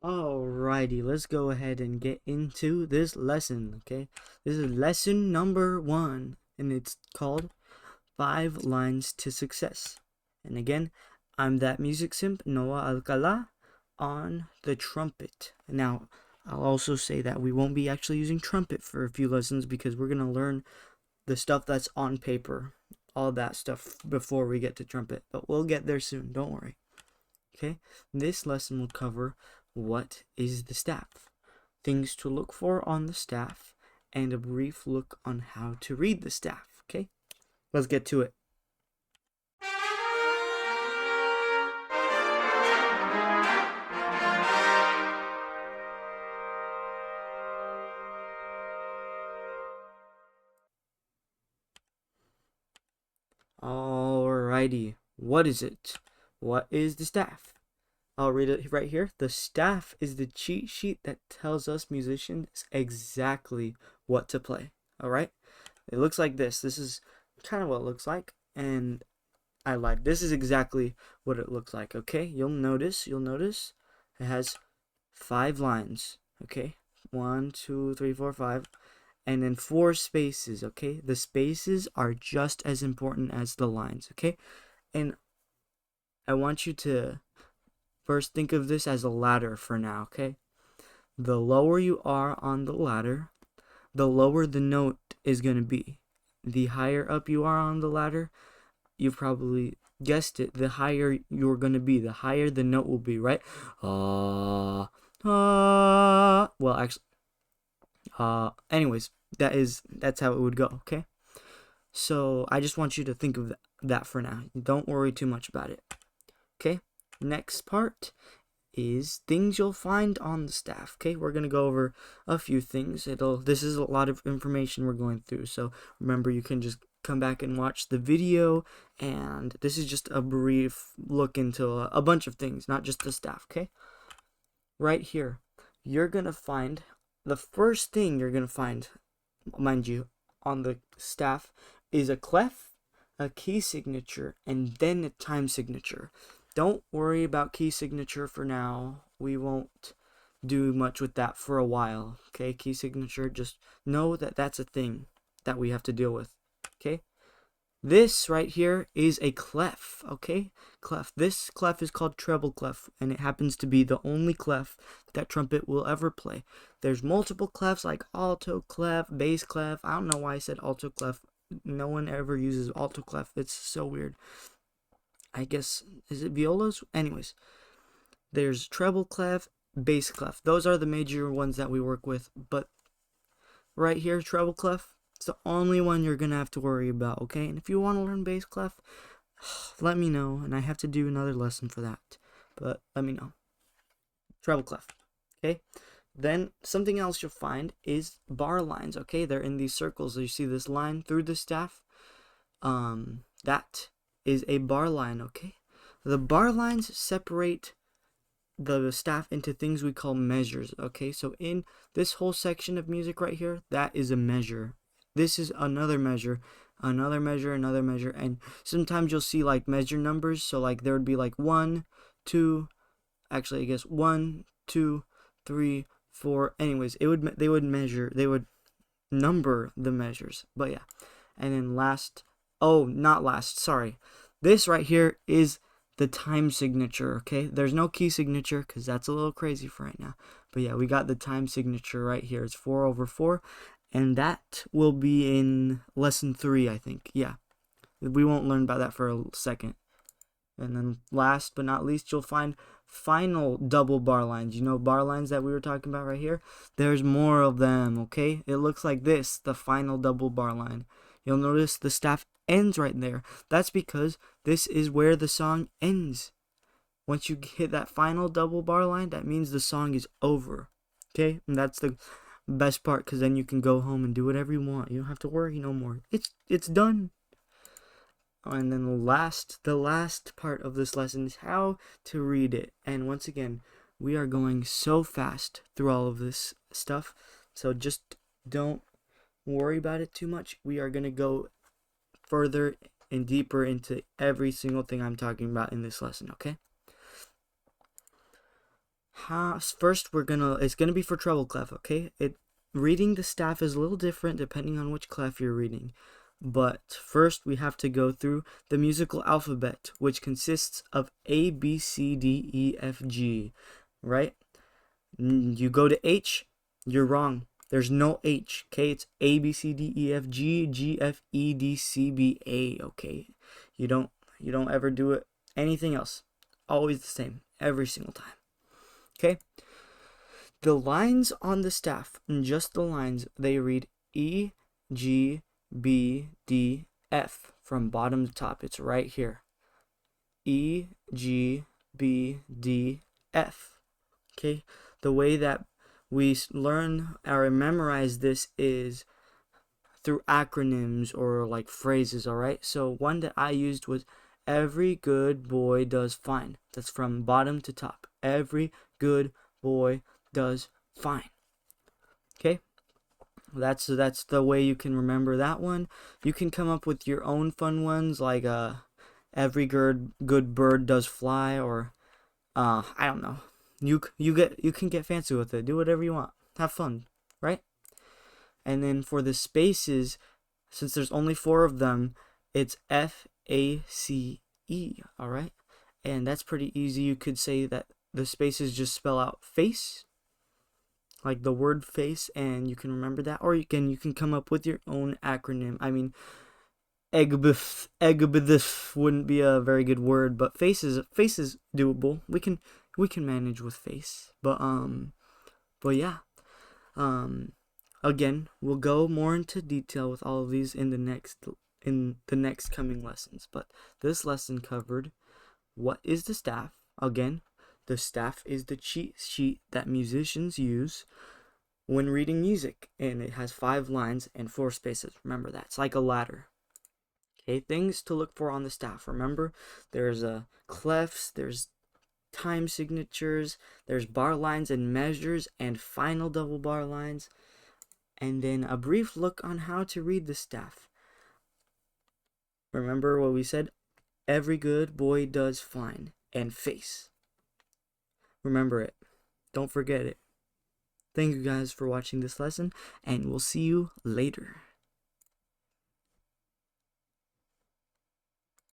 Alrighty, let's go ahead and get into this lesson, okay? This is lesson number 1, and it's called 5 Lines to Success. And again, I'm that music simp, Noah Alcala, on the trumpet. Now, I'll also say that we won't be actually using trumpet for a few lessons because we're going to learn the stuff that's on paper, all that stuff before we get to trumpet. But we'll get there soon, don't worry. Okay, this lesson will cover what is the staff, things to look for on the staff, and a brief look on how to read the staff. Okay, let's get to it. Alrighty, what is it? What is the staff? I'll read it right here. The staff is the cheat sheet that tells us musicians exactly what to play. Alright? It looks like this. This is kind of what it looks like. And I lied. This is exactly what it looks like. Okay? You'll notice it has 5 lines. Okay? 1, 2, 3, 4, 5. And then 4 spaces. Okay? The spaces are just as important as the lines. Okay? And I want you to first think of this as a ladder for now, okay? The lower you are on the ladder, the lower the note is going to be. The higher up you are on the ladder, you probably guessed it, the higher you're going to be, the higher the note will be, right? Well, actually, anyways, that's how it would go, okay? So I just want you to think of that for now. Don't worry too much about it, okay? Next part is things you'll find on the staff. Okay, we're gonna go over a few things. This is a lot of information we're going through, so remember, you can just come back and watch the video, and this is just a brief look into a bunch of things, not just the staff. Okay, right here you're gonna find the first thing you're gonna find, mind you, on the staff is a clef, a key signature, and then a time signature. Don't worry about key signature for now. We won't do much with that for a while. Okay, key signature, just know that that's a thing that we have to deal with. Okay, this right here is a clef. Okay, clef. This clef is called treble clef, and it happens to be the only clef that trumpet will ever play. There's multiple clefs like alto clef, bass clef. I don't know why I said alto clef. No one ever uses alto clef. It's so weird. I guess, is it violas? Anyways, there's treble clef, bass clef. Those are the major ones that we work with. But right here, treble clef, it's the only one you're going to have to worry about, okay? And if you want to learn bass clef, let me know. And I have to do another lesson for that. But let me know. Treble clef, okay? Then something else you'll find is bar lines, okay? They're in these circles. You see this line through the staff? That is a bar line, okay? The bar lines separate the staff into things we call measures, okay? So in this whole section of music right here, that is a measure. This is another measure, another measure, another measure, and sometimes you'll see like measure numbers. So like there would be like 1, 2, actually I guess 1, 2, 3, 4. Anyways, they would number the measures. But yeah, and then not last, sorry. This right here is the time signature, okay? There's no key signature because that's a little crazy for right now. But yeah, we got the time signature right here. It's 4/4, and that will be in lesson 3, I think. Yeah, we won't learn about that for a second. And then last but not least, you'll find final double bar lines. You know, bar lines that we were talking about right here? There's more of them, okay? It looks like this, the final double bar line. You'll notice the staff ends right there. That's because this is where the song ends. Once you hit that final double bar line, that means the song is over. Okay? And that's the best part, because then you can go home and do whatever you want. You don't have to worry no more. It's done. And then the last part of this lesson is how to read it. And once again, we are going so fast through all of this stuff, so just don't worry about it too much. We are going to go further and deeper into every single thing I'm talking about in this lesson, okay? First it's gonna be for treble clef, okay? Reading the staff is a little different depending on which clef you're reading. But first we have to go through the musical alphabet, which consists of A, B, C, D, E, F, G, right? You go to H, you're wrong. There's no H, okay? It's A, B, C, D, E, F, G, G, F, E, D, C, B, A, okay? You don't ever do it anything else. Always the same, every single time. Okay? The lines on the staff, just the lines, they read E, G, B, D, F from bottom to top. It's right here. E, G, B, D, F. Okay? The way that we learn or memorize this is through acronyms or like phrases, all right? So one that I used was every good boy does fine. That's from bottom to top. Every good boy does fine. Okay? That's the way you can remember that one. You can come up with your own fun ones like every good bird does fly, or I don't know. You can get fancy with it. Do whatever you want. Have fun, right? And then for the spaces, since there's only 4 of them, it's FACE, all right? And that's pretty easy. You could say that the spaces just spell out face, like the word face, and you can remember that. Or you can come up with your own acronym. I mean, egbith wouldn't be a very good word, but face is doable. We can manage with face. But yeah. Again, we'll go more into detail with all of these in the next coming lessons. But this lesson covered what is the staff. Again, the staff is the cheat sheet that musicians use when reading music, and it has 5 lines and 4 spaces. Remember that. It's like a ladder. Okay, things to look for on the staff. Remember, there's clefs, there's time signatures, there's bar lines and measures, and final double bar lines. And then a brief look on how to read the staff. Remember what we said? Every good boy does fine. And face. Remember it. Don't forget it. Thank you guys for watching this lesson, and we'll see you later.